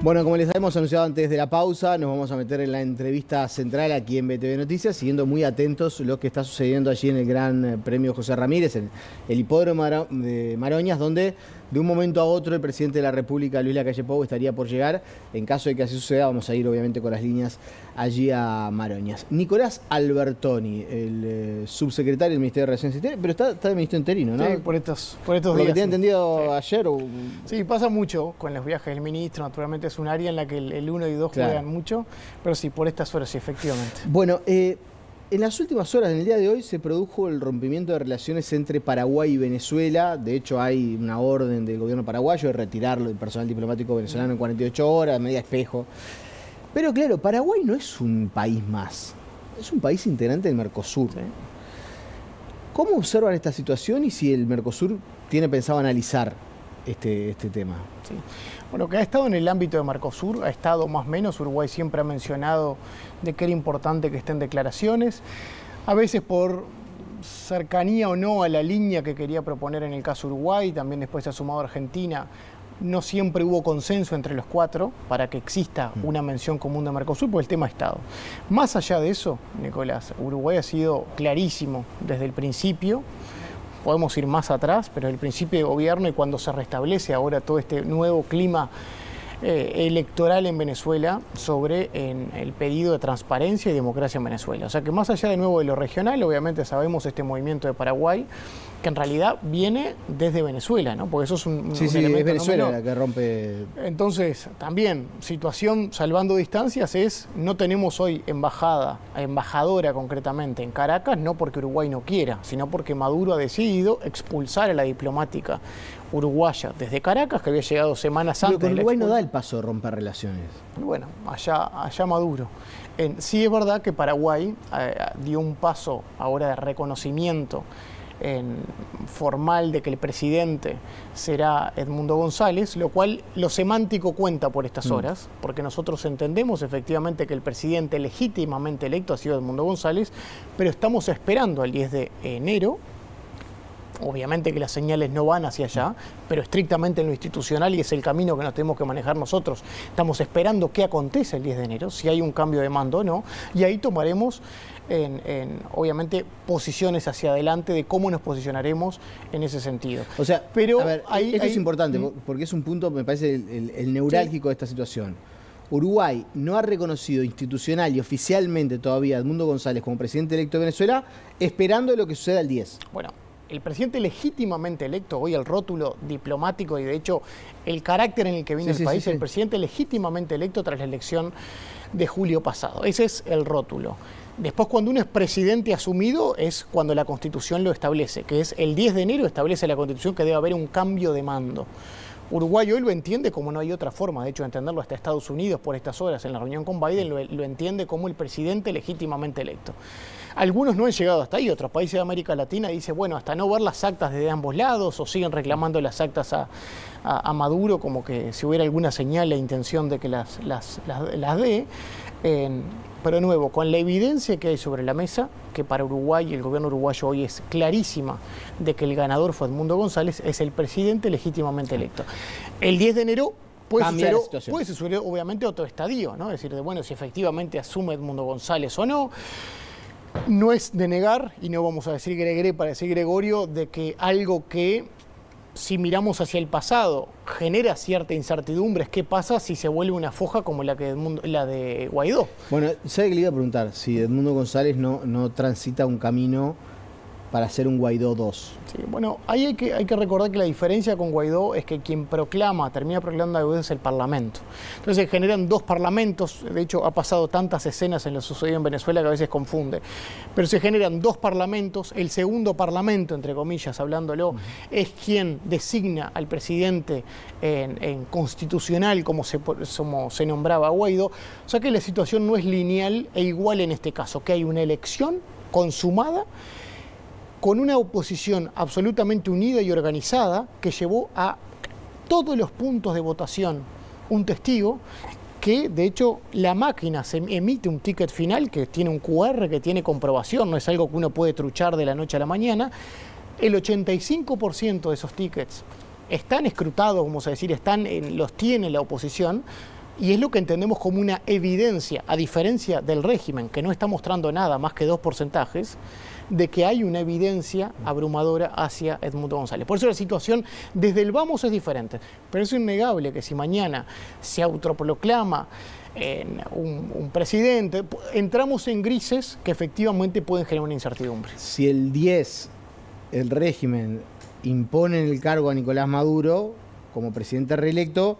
Bueno, como les habíamos anunciado antes de la pausa, nos vamos a meter en la entrevista central aquí en BTV Noticias, siguiendo muy atentos lo que está sucediendo allí en el Gran Premio José Ramírez, el hipódromo de Maroñas, donde de un momento a otro el presidente de la República, Luis Lacalle Pou, estaría por llegar. En caso de que así suceda, vamos a ir obviamente con las líneas allí a Maroñas. Nicolás Albertoni, el subsecretario del Ministerio de Relaciones Exteriores, pero está de ministro interino, ¿no? Sí, por estos días. Lo que tenía entendido sí. Ayer. Sí, pasa mucho con los viajes del ministro. Naturalmente es un área en la que el 1 y 2 claro, juegan mucho, pero sí, por estas horas sí, efectivamente. Bueno, en las últimas horas, en el día de hoy, se produjo el rompimiento de relaciones entre Paraguay y Venezuela. De hecho, hay una orden del gobierno paraguayo de retirarlo del personal diplomático venezolano en 48 horas, media espejo. Pero claro, Paraguay no es un país más, es un país integrante del Mercosur. Sí. ¿Cómo observan esta situación y si el Mercosur tiene pensado analizar este tema? Sí. Bueno, que ha estado en el ámbito de Mercosur, ha estado más o menos. Uruguay siempre ha mencionado de que era importante que estén declaraciones, a veces por cercanía o no a la línea que quería proponer en el caso Uruguay, también después se ha sumado Argentina. No siempre hubo consenso entre los cuatro para que exista una mención común de Mercosur, porque el tema ha estado. Más allá de eso, Nicolás, Uruguay ha sido clarísimo desde el principio. Podemos ir más atrás, pero el principio de gobierno y cuando se restablece ahora todo este nuevo clima electoral en Venezuela sobre el pedido de transparencia y democracia en Venezuela. O sea que más allá de nuevo de lo regional, obviamente sabemos este movimiento de Paraguay, que en realidad viene desde Venezuela, ¿no? Porque eso es un sí, elemento es Venezuela no la que rompe. Entonces, también, situación salvando distancias es, no tenemos hoy embajadora concretamente en Caracas, no porque Uruguay no quiera, sino porque Maduro ha decidido expulsar a la diplomática uruguaya desde Caracas, que había llegado semanas antes. Pero con Uruguay no da el paso de romper relaciones. Bueno, allá Maduro. Sí es verdad que Paraguay dio un paso ahora de reconocimiento formal de que el presidente será Edmundo González, lo cual lo semántico cuenta por estas horas, porque nosotros entendemos efectivamente que el presidente legítimamente electo ha sido Edmundo González, pero estamos esperando al 10 de enero. Obviamente que las señales no van hacia allá, pero estrictamente en lo institucional, y es el camino que nos tenemos que manejar nosotros. Estamos esperando qué acontece el 10 de enero, si hay un cambio de mando o no, y ahí tomaremos obviamente posiciones hacia adelante de cómo nos posicionaremos en ese sentido. O sea, pero a ver, esto es importante porque es un punto, me parece, el neurálgico de esta situación. Uruguay no ha reconocido institucional y oficialmente todavía a Edmundo González como presidente electo de Venezuela, esperando lo que suceda el 10. Bueno, el presidente legítimamente electo, hoy el rótulo diplomático y de hecho el carácter en el que viene el país, el presidente legítimamente electo tras la elección de julio pasado. Ese es el rótulo. Después, cuando uno es presidente asumido, es cuando la Constitución lo establece, que es el 10 de enero establece la Constitución que debe haber un cambio de mando. Uruguay hoy lo entiende como no hay otra forma, de hecho, de entenderlo. Hasta Estados Unidos, por estas horas, en la reunión con Biden, lo entiende como el presidente legítimamente electo. Algunos no han llegado hasta ahí, otros países de América Latina dicen, bueno, hasta no ver las actas de ambos lados, o siguen reclamando las actas a Maduro, como que si hubiera alguna señal e intención de que las dé. Pero de nuevo, con la evidencia que hay sobre la mesa, que para Uruguay y el gobierno uruguayo hoy es clarísima de que el ganador fue Edmundo González, es el presidente legítimamente electo. El 10 de enero puede suceder obviamente otro estadio, ¿no? Es decir, bueno, si efectivamente asume Edmundo González o no. No es de negar, y no vamos a decir Gregre para decir Gregorio, de que algo que, si miramos hacia el pasado, genera cierta incertidumbre. ¿Qué pasa si se vuelve una foja como la de Guaidó? Bueno, ¿sabe que le iba a preguntar? Si Edmundo González no transita un camino para hacer un Guaidó 2. Sí, bueno, ahí hay que recordar que la diferencia con Guaidó es que quien termina proclamando a Guaidó es el Parlamento. Entonces se generan dos parlamentos, de hecho ha pasado tantas escenas en lo sucedido en Venezuela que a veces confunde, pero se generan dos parlamentos, el segundo parlamento, entre comillas, hablándolo, es quien designa al presidente en constitucional como se nombraba a Guaidó, o sea que la situación no es lineal e igual en este caso, que hay una elección consumada, con una oposición absolutamente unida y organizada que llevó a todos los puntos de votación un testigo que, de hecho, la máquina se emite un ticket final que tiene un QR, que tiene comprobación, no es algo que uno puede truchar de la noche a la mañana. El 85% de esos tickets están escrutados, vamos a decir, los tiene la oposición, Y es lo que entendemos como una evidencia, a diferencia del régimen, que no está mostrando nada más que 2 porcentajes, de que hay una evidencia abrumadora hacia Edmundo González. Por eso la situación desde el vamos es diferente. Pero es innegable que si mañana se autoproclama un presidente, entramos en grises que efectivamente pueden generar una incertidumbre. Si el 10, el régimen, impone en el cargo a Nicolás Maduro como presidente reelecto,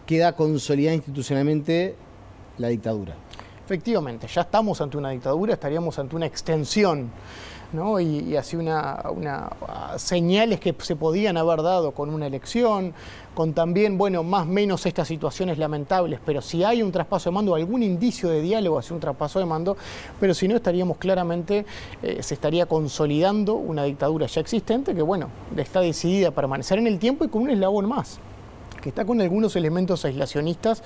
queda consolidada institucionalmente la dictadura. Efectivamente, ya estamos ante una dictadura, estaríamos ante una extensión, ¿no? Y así señales que se podían haber dado con una elección, con también, bueno, más o menos estas situaciones lamentables, pero si hay un traspaso de mando, algún indicio de diálogo hacia un traspaso de mando, pero si no estaríamos claramente, se estaría consolidando una dictadura ya existente que, bueno, está decidida a permanecer en el tiempo y con un eslabón más, que está con algunos elementos aislacionistas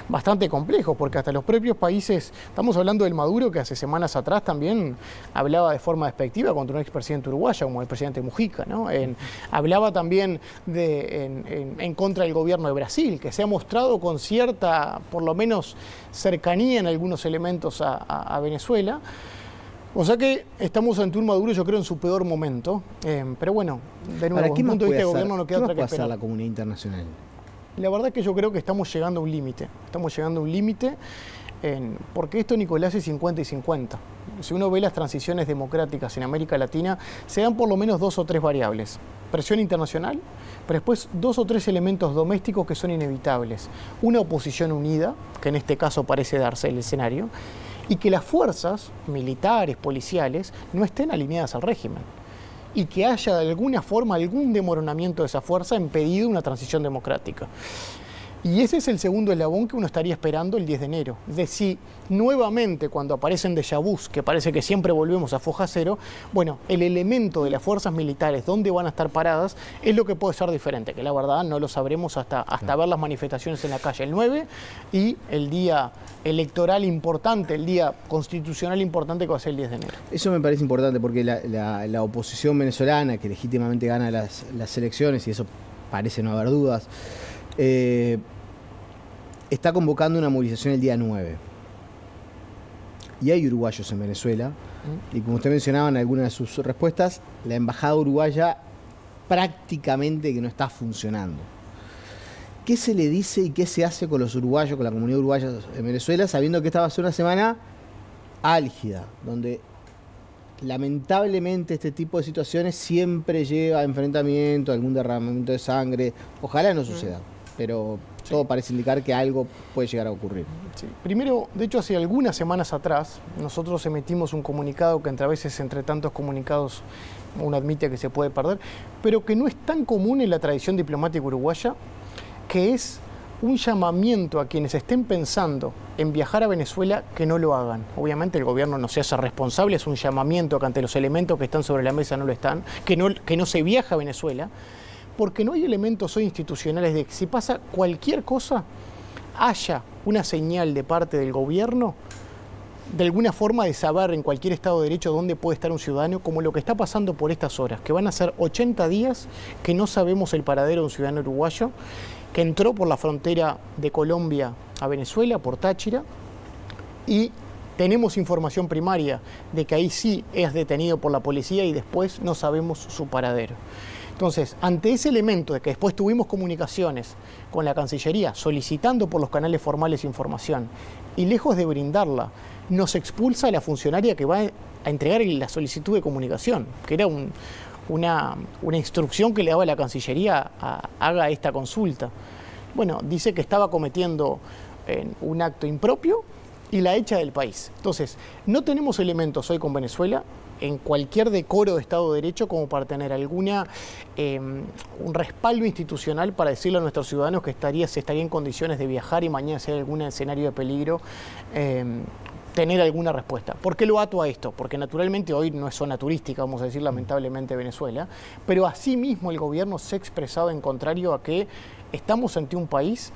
bastante complejos, porque hasta los propios países, estamos hablando del Maduro, que hace semanas atrás también hablaba de forma despectiva contra un expresidente uruguayo, como el presidente Mujica, ¿no? Hablaba también en contra del gobierno de Brasil, que se ha mostrado con cierta, por lo menos, cercanía en algunos elementos a Venezuela. O sea que estamos ante un Maduro, yo creo, en su peor momento. Pero bueno, de nuevo, desde un punto de vista del gobierno no queda otra que esperar. ¿Qué va a hacer la comunidad internacional? La verdad es que yo creo que estamos llegando a un límite. Estamos llegando a un límite porque esto, Nicolás, es 50 y 50. Si uno ve las transiciones democráticas en América Latina, se dan por lo menos 2 o 3 variables. Presión internacional, pero después 2 o 3 elementos domésticos que son inevitables. Una oposición unida, que en este caso parece darse el escenario, y que las fuerzas militares, policiales, no estén alineadas al régimen. Y que haya de alguna forma algún desmoronamiento de esa fuerza impedido una transición democrática. Y ese es el segundo eslabón que uno estaría esperando el 10 de enero. De si nuevamente cuando aparecen déjà vus, que parece que siempre volvemos a foja cero, bueno, el elemento de las fuerzas militares, dónde van a estar paradas, es lo que puede ser diferente, que la verdad no lo sabremos hasta ver las manifestaciones en la calle el 9 y el día electoral importante, el día constitucional importante que va a ser el 10 de enero. Eso me parece importante porque la oposición venezolana, que legítimamente gana las elecciones, y eso parece no haber dudas, está convocando una movilización el día 9. Y hay uruguayos en Venezuela. Y como usted mencionaba en alguna de sus respuestas, la embajada uruguaya prácticamente que no está funcionando. ¿Qué se le dice y qué se hace con los uruguayos, con la comunidad uruguaya en Venezuela, sabiendo que esta va a ser una semana álgida, donde lamentablemente este tipo de situaciones siempre lleva a enfrentamiento, algún derramamiento de sangre? Ojalá no suceda, pero todo parece indicar que algo puede llegar a ocurrir. Sí. Primero, de hecho, hace algunas semanas atrás, nosotros emitimos un comunicado que a veces entre tantos comunicados uno admite que se puede perder, pero que no es tan común en la tradición diplomática uruguaya, que es un llamamiento a quienes estén pensando en viajar a Venezuela que no lo hagan. Obviamente el gobierno no se hace responsable, es un llamamiento que ante los elementos que están sobre la mesa no lo están, que no se viaja a Venezuela, porque no hay elementos hoy institucionales de que si pasa cualquier cosa, haya una señal de parte del gobierno, de alguna forma de saber en cualquier Estado de Derecho dónde puede estar un ciudadano, como lo que está pasando por estas horas, que van a ser 80 días que no sabemos el paradero de un ciudadano uruguayo, que entró por la frontera de Colombia a Venezuela, por Táchira, y tenemos información primaria de que ahí sí es detenido por la policía y después no sabemos su paradero. Entonces, ante ese elemento de que después tuvimos comunicaciones con la Cancillería solicitando por los canales formales información y lejos de brindarla, nos expulsa a la funcionaria que va a entregar la solicitud de comunicación, que era una instrucción que le daba la Cancillería haga esta consulta. Bueno, dice que estaba cometiendo un acto impropio y la echa del país. Entonces, no tenemos elementos hoy con Venezuela en cualquier decoro de Estado de Derecho como para tener un respaldo institucional para decirle a nuestros ciudadanos que se estaría en condiciones de viajar y mañana si hay algún escenario de peligro, tener alguna respuesta. ¿Por qué lo ato a esto? Porque naturalmente hoy no es zona turística, vamos a decir lamentablemente Venezuela, pero asimismo el gobierno se ha expresado en contrario a que estamos ante un país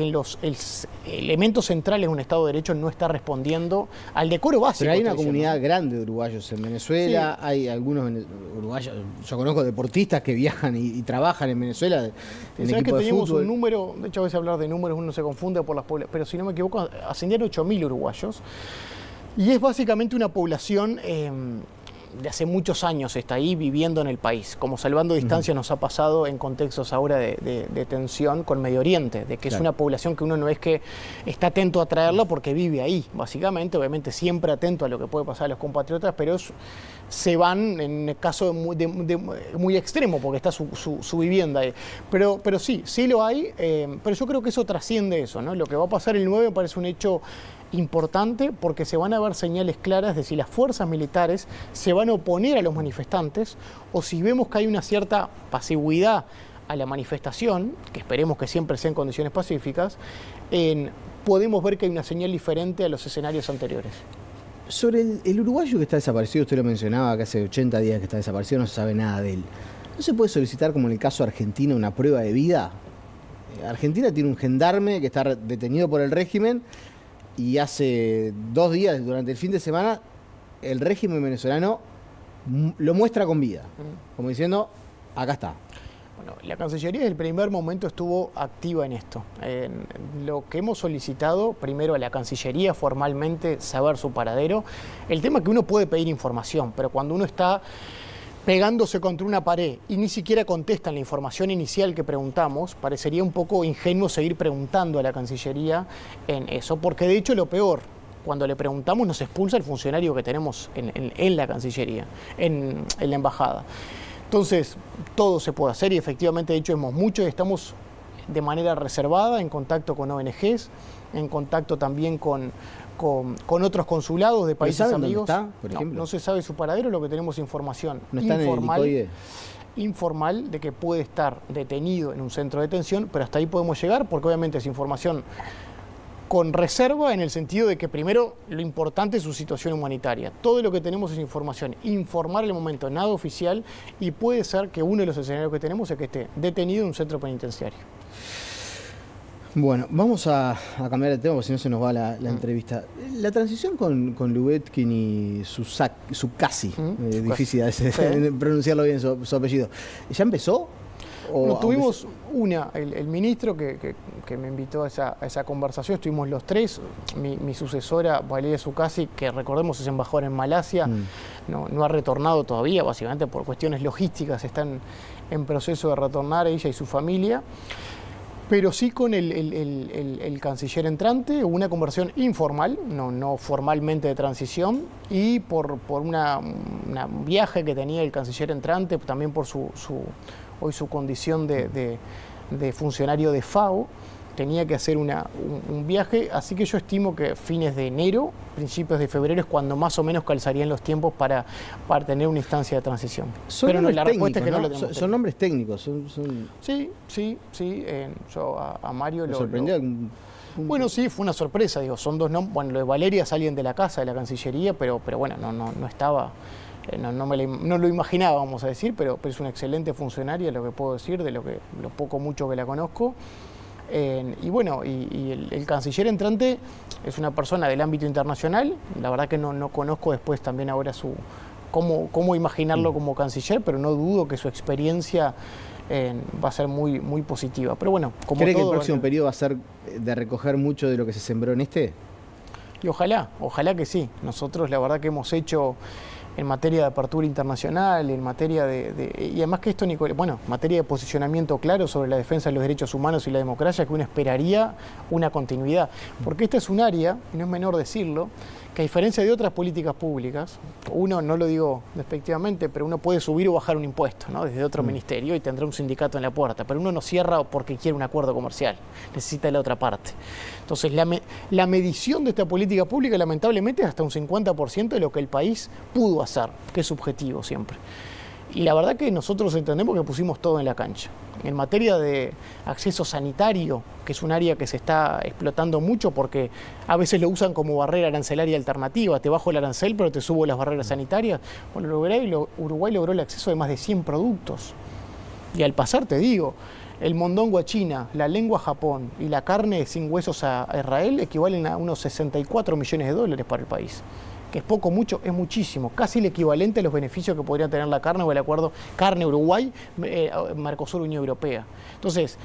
en los elementos centrales de un Estado de Derecho no está respondiendo al decoro básico. Pero hay una comunidad grande de uruguayos en Venezuela, sí. Hay algunos uruguayos, yo conozco deportistas que viajan y trabajan en Venezuela en equipo que teníamos un número, de hecho a veces hablar de números uno se confunde por las poblaciones, pero si no me equivoco ascendían 8.000 uruguayos y es básicamente una población de hace muchos años está ahí viviendo en el país. Como salvando distancia nos ha pasado en contextos ahora de tensión con Medio Oriente, de que es una población que uno no es que está atento a traerla porque vive ahí, básicamente, obviamente siempre atento a lo que puede pasar a los compatriotas, pero se van en el caso muy extremo porque está su vivienda ahí. Pero sí lo hay, pero yo creo que eso trasciende eso, ¿no? Lo que va a pasar el 9 me parece un hecho importante porque se van a ver señales claras de si las fuerzas militares se van a oponer a los manifestantes o si vemos que hay una cierta pasividad a la manifestación, que esperemos que siempre sea en condiciones pacíficas, podemos ver que hay una señal diferente a los escenarios anteriores. Sobre el uruguayo que está desaparecido, usted lo mencionaba, que hace 80 días que está desaparecido, no se sabe nada de él. ¿No se puede solicitar, como en el caso argentino, una prueba de vida? Argentina tiene un gendarme que está detenido por el régimen y hace 2 días, durante el fin de semana, el régimen venezolano lo muestra con vida, como diciendo, acá está. Bueno, la Cancillería desde el primer momento estuvo activa en esto. Lo que hemos solicitado, primero a la Cancillería formalmente, saber su paradero. El tema es que uno puede pedir información, pero cuando uno está pegándose contra una pared y ni siquiera contestan la información inicial que preguntamos, parecería un poco ingenuo seguir preguntando a la Cancillería en eso, porque de hecho lo peor, cuando le preguntamos nos expulsa el funcionario que tenemos en la Cancillería, en la Embajada. Entonces, todo se puede hacer y efectivamente, de hecho, hemos mucho y estamos de manera reservada en contacto con ONGs, en contacto también con otros consulados de países amigos. ¿Dónde está, por ejemplo? No se sabe su paradero, lo que tenemos información ¿No está informal de que puede estar detenido en un centro de detención, pero hasta ahí podemos llegar porque obviamente es información con reserva en el sentido de que primero lo importante es su situación humanitaria. Todo lo que tenemos es información informal en el momento, nada oficial, y puede ser que uno de los escenarios que tenemos es que esté detenido en un centro penitenciario. Bueno, vamos a cambiar de tema porque si no se nos va la entrevista. La transición con Lubetkin y Sucasi, difícil pronunciarlo bien su apellido, ¿ya empezó? Bueno, tuvimos el ministro que me invitó a esa conversación, estuvimos los tres, mi sucesora Valeria Sucasi, que recordemos es embajadora en Malasia, no ha retornado todavía, básicamente por cuestiones logísticas, están en proceso de retornar ella y su familia. Pero sí con el canciller entrante, una conversación informal, no formalmente de transición, y por un viaje que tenía el canciller entrante, también por hoy su condición de funcionario de FAO, tenía que hacer un viaje, así que yo estimo que fines de enero, principios de febrero es cuando más o menos calzarían los tiempos para tener una instancia de transición. Pero la respuesta es que no lo tenemos. Son nombres técnicos. Sí. Yo a Mario ¿Me sorprendió? Bueno, sí, fue una sorpresa, digo, son 2 nombres. Bueno, lo de Valeria es alguien de la casa, de la Cancillería, pero bueno, no estaba. No lo imaginaba, vamos a decir, pero es una excelente funcionaria, lo que puedo decir, de lo poco mucho que la conozco. Y bueno, el canciller entrante es una persona del ámbito internacional, la verdad que no conozco después también ahora cómo imaginarlo como canciller, pero no dudo que su experiencia va a ser muy, muy positiva. Pero bueno, como ¿cree que el próximo periodo va a ser de recoger mucho de lo que se sembró en este? Y ojalá que sí. Nosotros la verdad que hemos hecho en materia de apertura internacional, en materia y además que esto, Nicolás, bueno, materia de posicionamiento claro sobre la defensa de los derechos humanos y la democracia, que uno esperaría una continuidad. Porque esta es un área, y no es menor decirlo, que a diferencia de otras políticas públicas, uno, no lo digo despectivamente, pero uno puede subir o bajar un impuesto, ¿no?, desde otro ministerio y tendrá un sindicato en la puerta, pero uno no cierra porque quiere un acuerdo comercial, necesita la otra parte. Entonces, la medición de esta política pública, lamentablemente, es hasta un 50% de lo que el país pudo hacer, que es subjetivo siempre. Y la verdad que nosotros entendemos que pusimos todo en la cancha. En materia de acceso sanitario, que es un área que se está explotando mucho porque a veces lo usan como barrera arancelaria alternativa, te bajo el arancel pero te subo las barreras sanitarias. Bueno, Uruguay logró el acceso de más de 100 productos. Y al pasar te digo, el mondongo a China, la lengua a Japón y la carne sin huesos a Israel equivalen a unos 64 millones de dólares para el país. Que es poco, mucho, es muchísimo. Casi el equivalente a los beneficios que podría tener la carne o el acuerdo carne-Uruguay, Mercosur-Unión Europea. Entonces,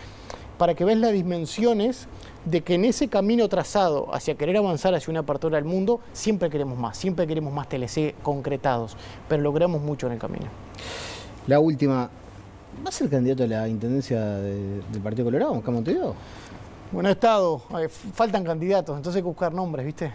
para que veas las dimensiones de que en ese camino trazado hacia querer avanzar hacia una apertura al mundo, siempre queremos más TLC concretados, pero logramos mucho en el camino. La última, ¿va a ser candidato a la intendencia del Partido Colorado, acá en Montevideo? Bueno, he estado, faltan candidatos, entonces hay que buscar nombres, ¿viste?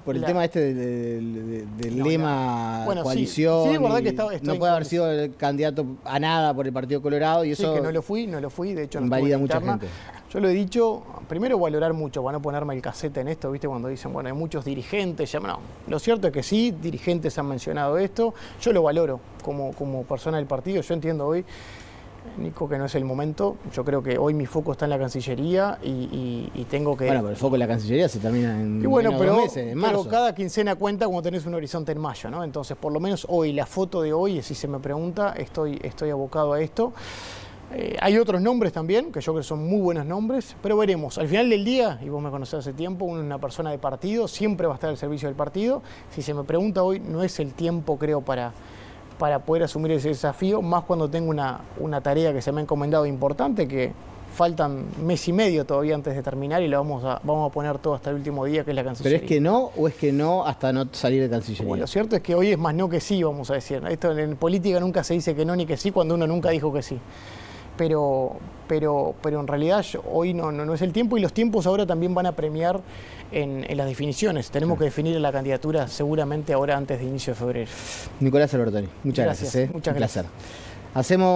Por el tema este del lema bueno, coalición, sí, es verdad que no puede haber sido el candidato a nada por el Partido Colorado y eso... Sí, que no lo fui, de hecho no invalida mucha gente. Yo lo he dicho, primero valorar mucho, para no ponerme el casete en esto, ¿viste? Cuando dicen, bueno, hay muchos dirigentes, no, lo cierto es que sí, dirigentes han mencionado esto, yo lo valoro como persona del partido, yo entiendo hoy, Nico, que no es el momento. Yo creo que hoy mi foco está en la Cancillería y tengo que... Bueno, pero el foco en la Cancillería se termina en menos de 2 meses, en marzo. Pero cada quincena cuenta cuando tenés un horizonte en mayo, ¿no? Entonces, por lo menos hoy, la foto de hoy, si se me pregunta, estoy abocado a esto. Hay otros nombres también, que yo creo que son muy buenos nombres, pero veremos. Al final del día, y vos me conocés hace tiempo, uno es una persona de partido, siempre va a estar al servicio del partido. Si se me pregunta hoy, no es el tiempo, creo, para poder asumir ese desafío, más cuando tengo una tarea que se me ha encomendado importante, que faltan mes y medio todavía antes de terminar y lo vamos a poner todo hasta el último día, que es la Cancillería. ¿Pero es que no o es que no hasta no salir de Cancillería? Bueno, lo cierto es que hoy es más no que sí, vamos a decir. Esto en política nunca se dice que no ni que sí cuando uno nunca dijo que sí. Pero en realidad hoy no es el tiempo, y los tiempos ahora también van a premiar en las definiciones. Tenemos que definir la candidatura seguramente ahora antes de inicio de febrero. Nicolás Albertoni, muchas gracias. Muchas gracias. Un placer. Hacemos